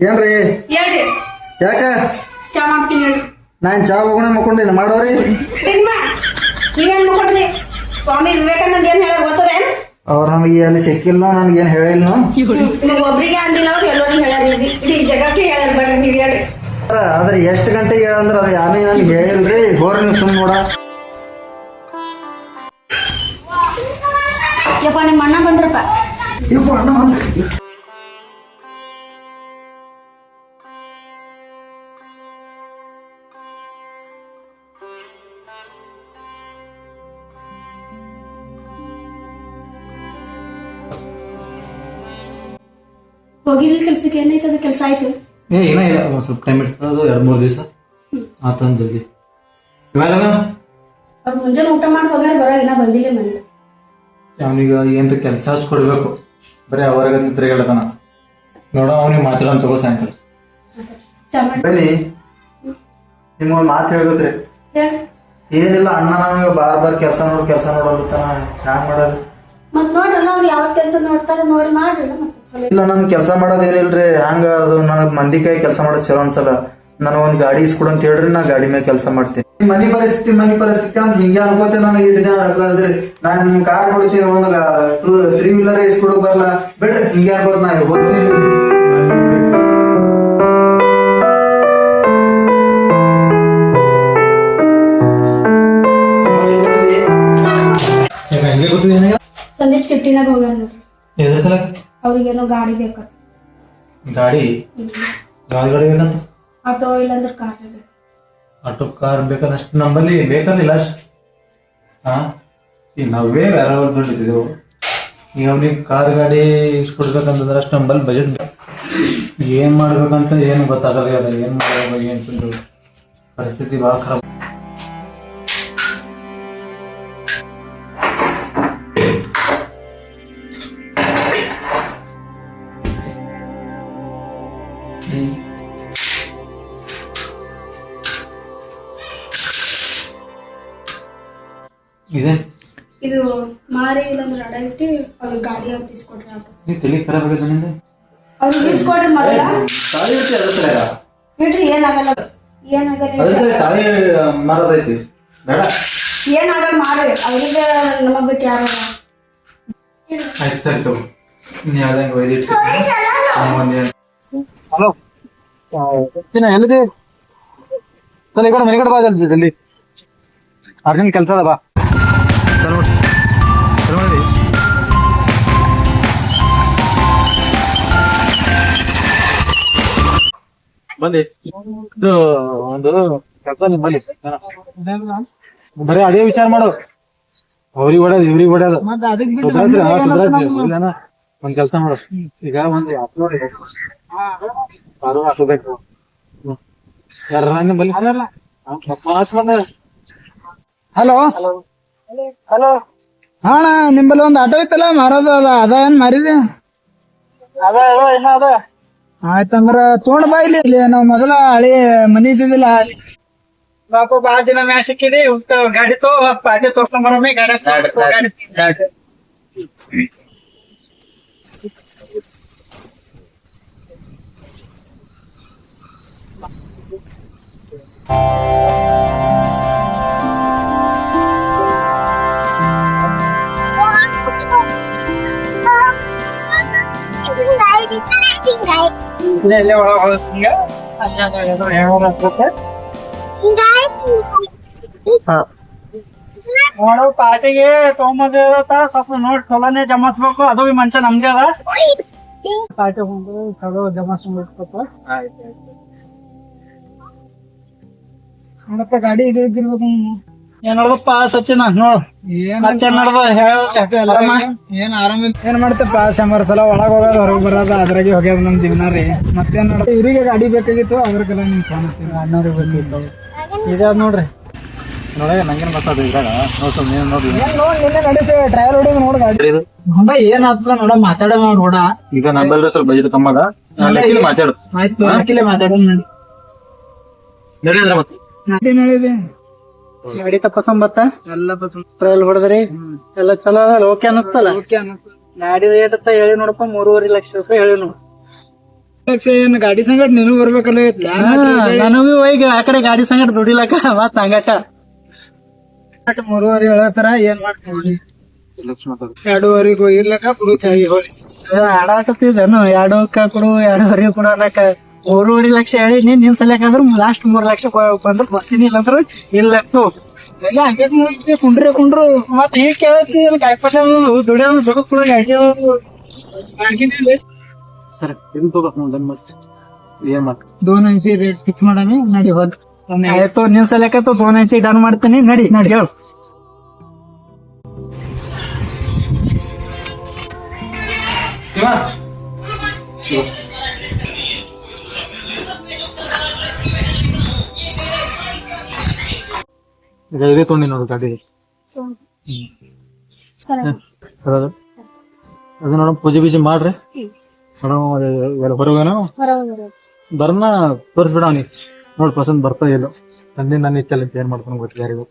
ಏನ್ರಿ ಹೇಳ್ರಿ ಯಾಕ ಚಾ ಮಾಡ್ತೀನಿ ಹೇಳ್ರಿ. ನಾನ್ ಚಾ ಹೋಗೋಣ ಮಕ್ಕೊಂಡಿನ ಮಾಡೋರಿ ನಿಮ್ಮ ನೀವೇನ್ ಮಾಡ್ಕೊಂಡ್ರಿ? ಸ್ವಾಮಿ ವಿವೇಕಾನಂದ ಏನ್ ಹೇಳ ಗೊತ್ತದೇನ್? ಅವ್ರ ನಮಗೆ ಅಲ್ಲಿ ಸಿಕ್ಕಿಲ್ಲ ನನ್ಗೇನ್ ಹೇಳಿಲ್ಲ. ನಿಮ್ಗೆ ಒಬ್ರಿಗೆ ಅಂದಿಲ್ಲ ಅವ್ರು ಎಲ್ಲರಿಗೂ ಹೇಳ್ಯಾರ, ಇಡೀ ಜಗಕ್ಕೆ ಹೇಳ್ಯಾರ. ಬರ್ರಿ ನೀವ್ ಹೇಳ್ರಿ. ಆದ್ರೆ ಎಷ್ಟು ಗಂಟೆಗೆ ಹೇಳಂದ್ರ ಅದು ಯಾರು ನನ್ಗೆ ಹೇಳಿಲ್ರಿ. ಹೋರಿ ನೀವು ಸುಮ್ ನೋಡ. ಯಪ್ಪ ನಿಮ್ಮ ಅಣ್ಣ ಬಂದ್ರಪ್ಪ. ಇವ್ ಅಣ್ಣ ಬಂದ್ರಿ. ಹೋಗಿರ್ಲಿ ಕೆಲ್ಸಕ್ಕೆ ಏನಾಯ್ತದ? ಕೆಲಸ ಆಯ್ತು? ಏನ ಇಲ್ಲ, ಒಂದ್ ಸ್ವಲ್ಪ ಟೈಮ್ ಇರ್ತದೆ, 2-3 ದಿವಸ ಆತಂದ್ ಜಲ್ದಿ. ಇವಾಗ ಅವ್ರು ಮುಂಜಾನೆ ಊಟ ಮಾಡಿ ಹೋಗ್ಯಾರ, ಬರೋಗಿನ ಬಂದಿಲ್ಲ ಮನೆಗೆ. ಅವನಿಗ ಏನ್ರ ಕೆಲಸ ಹಚ್ಕೊಡ್ಬೇಕು, ಬರೀ ಅವರಾಗ ತಿರುಗಾಡತಾನ. ನೋಡ ಅವನಿಗೆ ಮಾತಾಡೋಣ ತಗೋ ಸಾಯಂಕಾಲ. ಚಾ ಮಾಡಿ ಬನ್ನಿ, ನಿಮ್ಗೊಂದು ಮಾತು ಹೇಳ್ಬೇಕ್ರಿ. ಹೇಳ್ರಿ. ಏನಿಲ್ಲ, ಅಣ್ಣ ನಮಗೆ ಬಾರ್ ಕೆಲಸ ನೋಡಲ್ತಾನ. ಹ್ಯಾಂಗ್ ಮಾಡೋದು? ಮತ್ ನೋಡ್ರಲ್ಲ ಅವ್ರು ಯಾವ ಕೆಲಸ ನೋಡ್ತಾರ ನೋಡಿ ಮಾಡ್ರಲ್ಲ. ಮತ್ತೆ ಇಲ್ಲ, ನನ್ ಕೆಲಸ ಮಾಡೋದೇನಿಲ್ರಿ. ಹಂಗ ಅದು ನನಗ್ ಮಂದಿ ಕೈ ಕೆಲಸ ಮಾಡೋದು ಚಲೋ ಅನ್ಸಲ್ಲ. ನನಗೊಂದ್ ಗಾಡಿ ಇಸ್ಕೊಡು ಅಂತ ಹೇಳ್ರಿ, ನಾ ಗಾಡಿ ಮೇಲೆ ಕೆಲಸ ಮಾಡ್ತೀನಿ. ಮನಿ ಪರಿಸ್ಥಿತಿ ಅಂತ ಹಿಂಗೆ ಅನ್ಕೋತೆ. ನನಗೆ ಇಡ್ದೆ ಆಗ್ಲಾದ್ರಿ. ನಾನ್ ನಿಮ್ ಕಾರ್ ಕೊಡ್ತೀನಿ, ಒಂದು 3 ವೀಲರ್ ಇಸ್ಕೊಡಕ್ ಬರಲ್ಲ ಬಿಡ್ರಿ. ಹಿಂಗೆ ಅನ್ಕೋತ ನಾ ಹೋಗ್ತೀನಿ. ಹೆಂಗೆ ಗೊತ್ತಿದೆ ನಿನಗೆ? ಸಂದೀಪ್ ಸಿಟ್ಟಿನಾಗ ಹೋಗ್ಯಾರ ನೋಡ್ರಿ. ಎದ್ರ ಸಲ ಅವ್ರಿಗೇನೋ ಗಾಡಿ ಬೇಕಂತ. ಗಾಡಿ? ಯಾವ್ದು ಗಾಡಿ ಬೇಕಂತ? ಆಟೋ ಇಲ್ಲಾಂದ್ರೆ ಕಾರ್ ಬೇಕು. ಆಟೋ ಕಾರ್ ಬೇಕಂದಷ್ಟು ನಮ್ಮಲ್ಲಿ ಬೇಕಂದಿಲ್ಲ ಅಷ್ಟು. ಈಗ ನಾವೇ ಬೇರೆ ಬಿಟ್ಟಿದ್ದೆವು. ಈಗ ಅವ್ನಿಗೆ ಕಾರ್ ಗಾಡಿ ಇಸ್ಕೊಡ್ಬೇಕಂತಂದ್ರೆ ಅಷ್ಟು ನಂಬಲ್ಲಿ ಬಜೆಟ್ ಬೇಕು. ಏನ್ ಮಾಡ್ಬೇಕಂತ ಏನು ಗೊತ್ತಾಗಲ್ಲ. ಅದ ಏನ್ ಮಾಡ್ಬೇಕು ಏನು ಪರಿಸ್ಥಿತಿ ಭಾಳ ಖರಾಬ್. ಇದೆ ಇದು ಮಾರಿ ಇಲ್ಲಂದ್ರೆ ಅಡ ಇಟ್ಟು ಅವ್ರಿಗೆ ಗಾಡಿ ಅಂತ ಇಸ್ಕೊಡ್ರಿ. ಆಟೋ ನೀ ತಲೆ ಖರಾಬ್ ಆಗೈತೆ ನಿಂದ. ಅವ್ರಿಗೆ ಇಸ್ಕೊಡ್ರಿ ಮೊದಲ. ತಾಳಿ ಇರ್ತಿ ಅದ್ರ ಸಲ ಬಿಡ್ರಿ, ಏನಾಗಲ್ಲ ಅದ್ರ ಸಲ ತಾಳಿ ಮಾರದೈತಿ ಬೇಡ. ಏನಾಗಲ್ಲ ಮಾರಿ. ಅವ್ರಿಗೆ ನಮಗ್ ಬಿಟ್ಟು ಯಾರು ಆಯ್ತು ಸರಿ ತಗೋ. ನೀನ್ ಹೇಳ್ದಂಗೆ ಒಯ್ದಿಟ್ಟು ಹಲೋ ಎಲ್ಲಿದೆ? ಸರ್ ಈ ಕಡೆ ಮನೆ ಕಡೆ ಬಾ ಜಲ್ದಿ ಜಲ್ದಿ, ಅರ್ಜೆಂಟ್ ಕೆಲಸ ಅದ ಬಾ. ಬಂದಿ ಇದು ಒಂದು ಕೆಲಸ ನಿಮ್ಮಲ್ಲಿ ಬರೀ ಅದೇ ವಿಚಾರ ಮಾಡು. ಅವ್ರಿಗೆ ಹೊಡ್ಯೋದು ಇವ್ರಿಗೆ ಹೊಡ್ಯೋದು ಒಂದ್ ಕೆಲಸ ಮಾಡು. ಈಗ ಒಂದ್ ಅಪ್ಲೋಡ್ ಹಾಕಬೇಕು. ಹಲೋ ಹಲೋ ಹಾ ಅಣ್ಣ, ನಿಮ್ಮಲ್ಲಿ ಒಂದು ಆಟೋ ಐತಲ್ಲ ಮಾರೋದು, ಅದ ಏನ್ ಮಾರಿದೆ? ಅದ ಇನ್ನ ಅದ. ಆಯ್ತಂದ್ರ ತೊಗೊಂಡ್ ಬಾ ಇಲ್ಲಿ. ನಾವ್ ಮೊದಲ ಹಳಿ ಮನಿ ಇದ್ದಿದ್ದಿಲ್ಲ. ಬಾಪು ಬಾಳ ದಿನ ಮ್ಯಾ ಸಿಕ್ಕಿದಿ. ಗಾಡಿ ಪಾಟಿ ತೋರ್ಸ್ಕೊಂಡ್ ಬರೋಮಿ. ಗಾಡಿ ಇಲ್ಲೇ ಒಳಗ ಹೊಳಸಿಂಗ ನೋಡು ಪಾರ್ಟಿಗೆ ತಗೊಂಬಂದ ಸ್ವಲ್ಪ ನೋಡಿ ಚಲೋನೆ ಜಮಾಸ್ಬೇಕು. ಅದು ಬಿ ಮನುಷ್ಯ ನಮ್ದೇ ಅದ. ಪಾರ್ಟಿ ಬಂದು ಚಲೋ ಜಮಾಸ್ಬೇಕು ಸ್ವಲ್ಪ. ನೋಡಪ್ಪ ಗಾಡಿ ಇದು ಇದ್ದಿರ್ಬೇಕು. ಏನ್ ನೋಡಪ್ಪ ಸಚಿನ್ ನೋಡು ಮತ್ತೇನ್ ನೋಡ್ದ ಏನ್ ಆರಾಮ ಏನ್ ಮಾಡ್ತಪ್ಪ? ಶಂಬರ್ ಸಲ ಒಳಗ್ ಹೋಗೋದು ಹೊರಗ್ ಬರೋದು ಅದ್ರಾಗೆ ಹೋಗ್ಯದ ನಮ್ ಜೀವನ ರೀ. ಮತ್ತೇನ್ ನೋಡ, ಇವ್ರಿಗೆ ಗಾಡಿ ಬೇಕಾಗಿತ್ತು, ಅದ್ರಕ್ಕೆಲ್ಲ ನಿಮ್ ಫೋನ್ ಹಚ್ಚಿದ್ರು. ಅಣ್ಣವ್ರಿಗೆ ಬೇಕಿತ್ತು. ಇದ ನೋಡ್ರಿ ನೋಡ ನಂಗೇನ್ ಗೊತ್ತಾದ ಇದ್ರಾಗ. ನೋಡ್ ನೀನ್ ನೋಡಿ ನಿನ್ನೆ ನಡೆಸಿ ಟ್ರಯಲ್ ಹೊಡಿದ್ ನೋಡ್ ಗಾಡಿ. ಏನ್ ಆಗ್ತದ ನೋಡ, ಮಾತಾಡ ನೋಡ. ಈಗ ನಂಬಲ್ ಸ್ವಲ್ಪ ಬಜೆಟ್ ಕಮ್ಮದ ಮಾತಾಡು. ಆಯ್ತು ಮಾತಾಡೋಣ ನಡೀದ್ರ ಮತ್ತೆ ನೋಡಿದೆ ಗಾಡಿ ತಪ್ಪಸಂಬತ್ತ ಎಲ್ಲ ಟ್ರಯಲ್ ಹೊಡೆದ್ರಿ ಎಲ್ಲ ಚಲೋ ಅದಲ್ಲ. ಓಕೆ ಅನಸ್ತಲ್ಲ? ಗಾಡಿ ರೇಟ್ ಅಂತ ಹೇಳಿ ನೋಡಪ್ಪ 3.5 ಲಕ್ಷ ರೂಪಾಯಿ ಹೇಳಿ ನೋಡು. ಏನ್ ಗಾಡಿ ಸಂಗಟ ನೀನು ಬರ್ಬೇಕಲ್ಲ ನನಗೂ ಈಗ ಆ ಕಡೆ ಗಾಡಿ ಸಂಗಟ ದುಡಿಲಕ್ಕ ಮತ್ ಸಂಗಟ 3:30 ಹೇಳತ್ತಾರ ಏನ್ ಮಾಡ್ತೀವಿ 2:30 ಹೋಗಿರ್ಲಕ್ಕ ಬಿಡು ಚಾವಿ ಹೋಗಿ ಆಡಾಕತ್ತಿದ್ದೇನು 2 ಕೊಡು 2:30 ಕೊಡು ಅನ್ನಕ 3.5 ಲಕ್ಷ ಹೇಳಿ ನಿನ್ ಸಲಕಂದ್ರ ಲಾಸ್ಟ್ 3 ಲಕ್ಷ ಬಂದ್ರೆ ಬರ್ತೀನಿ ಇಲ್ಲಂದ್ರ ಇಲ್ಲ ಎಲ್ಲ ಹಂಗೆ ಕುಂಡ್ರು ಮತ್ ಈಗ ಕೇಳತ್ತಿ ಕಾಯಿಪಲ್ಲೆ ದುಡಿಯೋದು ದುಡ್ಡು ಕೂಡ ಸರ್ ಇದು ತಗೋಕ್ ಮತ್ತೆ ಏನ್ ಮಾತು 280 ರೇಟ್ ಫಿಕ್ಸ್ ಮಾಡಾನೆ ನಡಿ ಹೋದ್ ಆಯ್ತು ನಿನ್ ಸಲಕತ್ತು 280 ಡನ್ ಮಾಡ್ತೀನಿ ನಡಿ ಹೇಳು ಶಿವ ಈಗ ಇದೇ ತೊಗೊಂಡಿ ನೋಡು ಗಾಡಿ ಅದು ನೋಡ ಪೂಜೆ ಬೀಜೆ ಮಾಡ್ರಿ ಹೊರಗೇನ ಬರ್ನ ತೋರಿಸ್ಬಿಡ ಅವ್ನಿಗೆ ನೋಡಿ ಪಸಂದ್ ಬರ್ತಾ ಇಲ್ಲ ತಂದೆ ನನ್ನ ಇಚ್ಚಲ್ಲ ಏನ್ ಮಾಡ್ತಾನೆ ಗೊತ್ತಿಲ್ಲ ಯಾರಿಗೂ